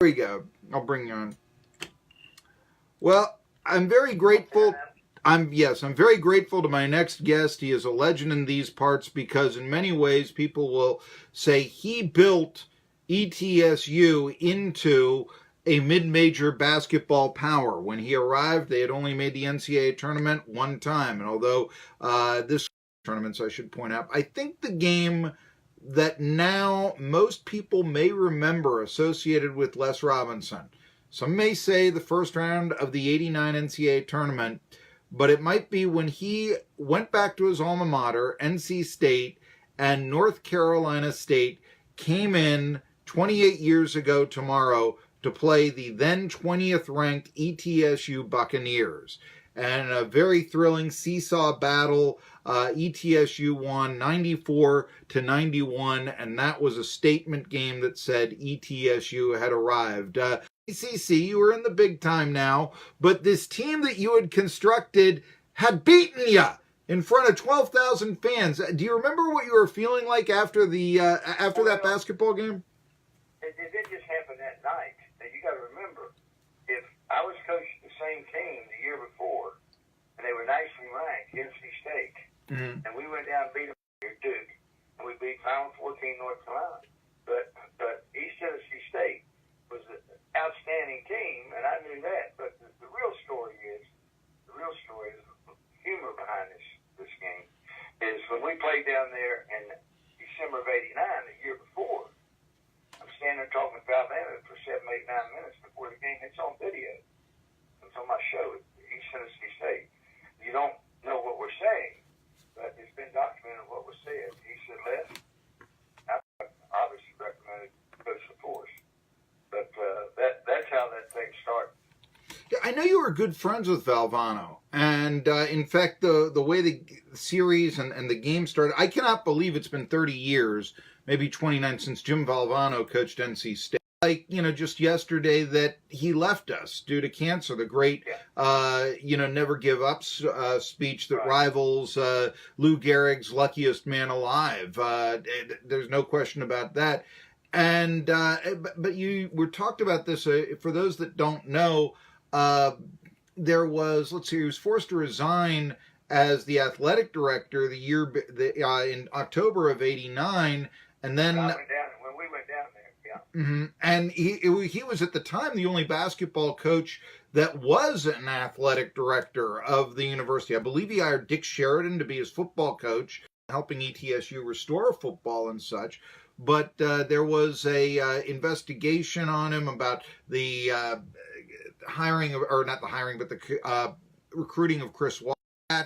There we go. I'll bring you on. Well, I'm very grateful. I'm very grateful to my next guest. He is a legend in these parts because in many ways people will say he built ETSU into a mid-major basketball power. When he arrived, they had only made the NCAA tournament one time. And although this tournaments, I should point out, I think the game that now most people may remember associated with Les Robinson. Some may say the first round of the '89 NCAA tournament, but it might be when he went back to his alma mater, NC State, and North Carolina State came in 28 years ago tomorrow to play the then 20th ranked ETSU Buccaneers. And a very thrilling seesaw battle. ETSU won 94-91, and that was a statement game that said ETSU had arrived. ACC, you were in the big time now, but this team that you had constructed had beaten you in front of 12,000 fans. Do you remember what you were feeling like after that basketball game? It didn't just happen that night. You got to remember, if I was coaching the same team the year before, and they were nicely ranked, NC State, and we went down and beat them here, Duke, and we beat Final 14 North Carolina. But East Tennessee State was an outstanding team, and I knew that. But the real story is the humor behind this game is when we played down there in December of '89, the year before. I'm standing there talking with Alabama for 7, 8, 9 minutes before the game. It's on video. It's on my show at East Tennessee State. You don't know what we're saying, but it's been documented what was said. He said, Les, I obviously recommended Coach LaForce. But that's how that thing started. Yeah, I know you were good friends with Valvano. And in fact, the way the series and the game started, I cannot believe it's been 30 years, maybe 29 since Jim Valvano coached NC State. Like, just yesterday that he left us due to cancer, the great, never give up speech that rivals Lou Gehrig's Luckiest Man Alive. There's no question about that. And but you were talked about this for those that don't know. There was, he was forced to resign as the athletic director in October of '89, and then when we went down there, yeah. Mm-hmm. And he was at the time the only basketball coach that was an athletic director of the university. I believe he hired Dick Sheridan to be his football coach, helping ETSU restore football and such. But there was a investigation on him about the recruiting of Chris Watt,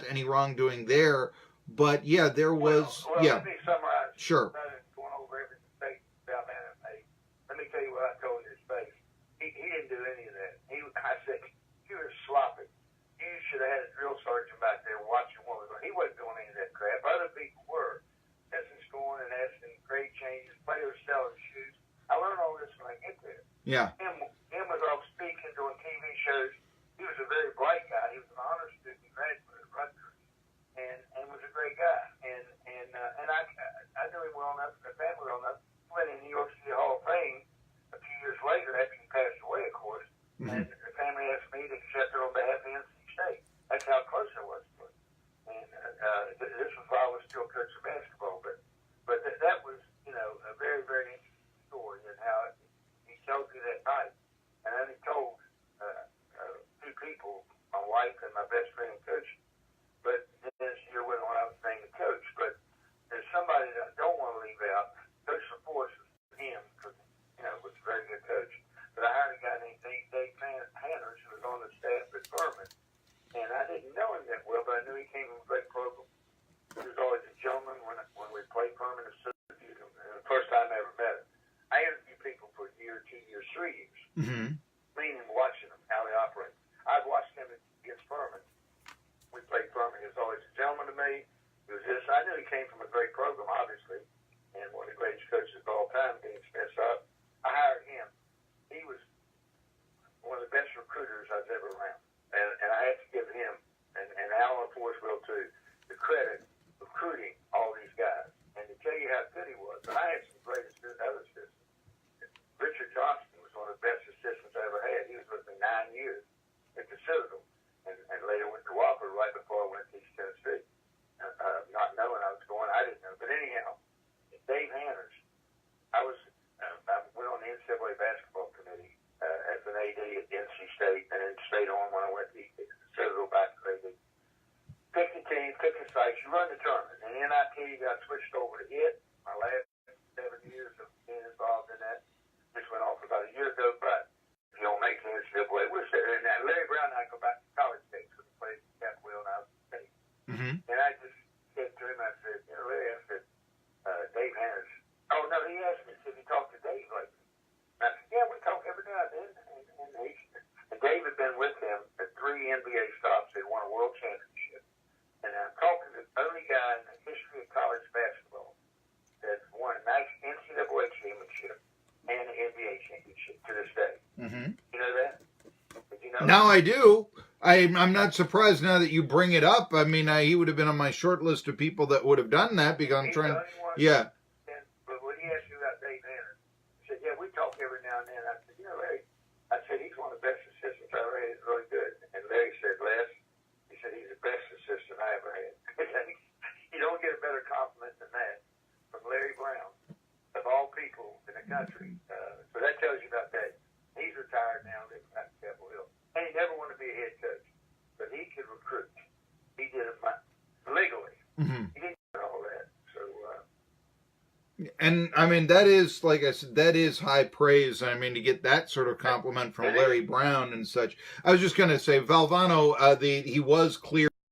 any wrongdoing there. But yeah, there was. Let me summarize. Sure. Going over every mistake Alabama made. Let me tell you what I told his face. He didn't do any of that. I said, you were sloppy. You should have had a drill sergeant back there watching what was going on. He wasn't doing any of that crap. Other people were. Testing, scoring, and asking grade changes, players selling shoes. I learned all this when I get there. Yeah. Him was off speaking, doing TV shows. He was a very bright guy. He was an honor student, graduate at Rutgers, and was a great guy. And I knew him well enough, the family well enough. Went in New York City Hall of Fame a few years later after he passed away, of course. Mm-hmm. And the family asked me to accept it on behalf of NC State. That's how close I was to it. And this was while I was still coaching basketball, but that was, a very, very interesting story and how he told me that night. And then he told two people, my wife and my best friend and coach, but this year when I was named the coach. But there's somebody that I don't want to leave out. Coach LaForce was him because, was a very good coach. But I hired a guy named Dave Hanners who was on the staff at Furman. And I didn't know him that well, but I knew he came from a great program. He was always a gentleman when we played Furman. The first time I ever met him. I interviewed people for a year, 2 years, 3 years. Mm-hmm. Meaning watching them, how they operate. I've watched him against Furman. We played Furman. He was always a gentleman to me. He was this. I knew he came from a great program, obviously, and one of the greatest coaches of all time, Dean Smith. So I hired him. He was one of the best recruiters I was ever around. And I have to give him, and Alan LaForce will too, the credit of recruiting all these guys. And to tell you how good he was, and I had some great other assistants. Richard Johnston was one of the best AD at NC State, and then stayed on when I went to ETSU. So go back to AD. Pick the team, pick the sites, you run the tournament. And NIT got switched over to it. My last 7 years of being involved in that just went off about a year ago, but you don't make the NCAA. We're sitting there now. Larry Brown and I go back to college days when he played at Capital Hill and I was at State. Mm-hmm. And I just said to him, I said, Larry, I said, Dave Hanners. Oh, no, he asked me, if you talk to Dave lately? I said, yeah, we talk every now and then. And Dave had been with him at 3 NBA stops. They won a world championship. And I'm talking to the only guy in the history of college basketball that's won a nice NCAA championship and an NBA championship to this day. Mm-hmm. You know that? Did you know Now I do. I'm not surprised now that you bring it up. I mean, he would have been on my short list of people that would have done that because I'm trying. Yeah. But when he asked me about Dave Hanners, he said, yeah, we talk every now and then. I said, Larry, I said, he's one of the best assistants I ever had. He's really good. And Larry said, Les, he said, he's the best assistant I ever had. You don't get a better compliment than that from Larry Brown, of all people in the country. So that tells you about that. He's retired now, living back in Capitol Hill. And he never wanted to be a head coach, but he could recruit. He did it legally. Mm-hmm. He didn't do all that. So, and I mean, that is, like I said, that is high praise. I mean, to get that sort of compliment from Larry Brown and such. I was just going to say, Valvano, he was clear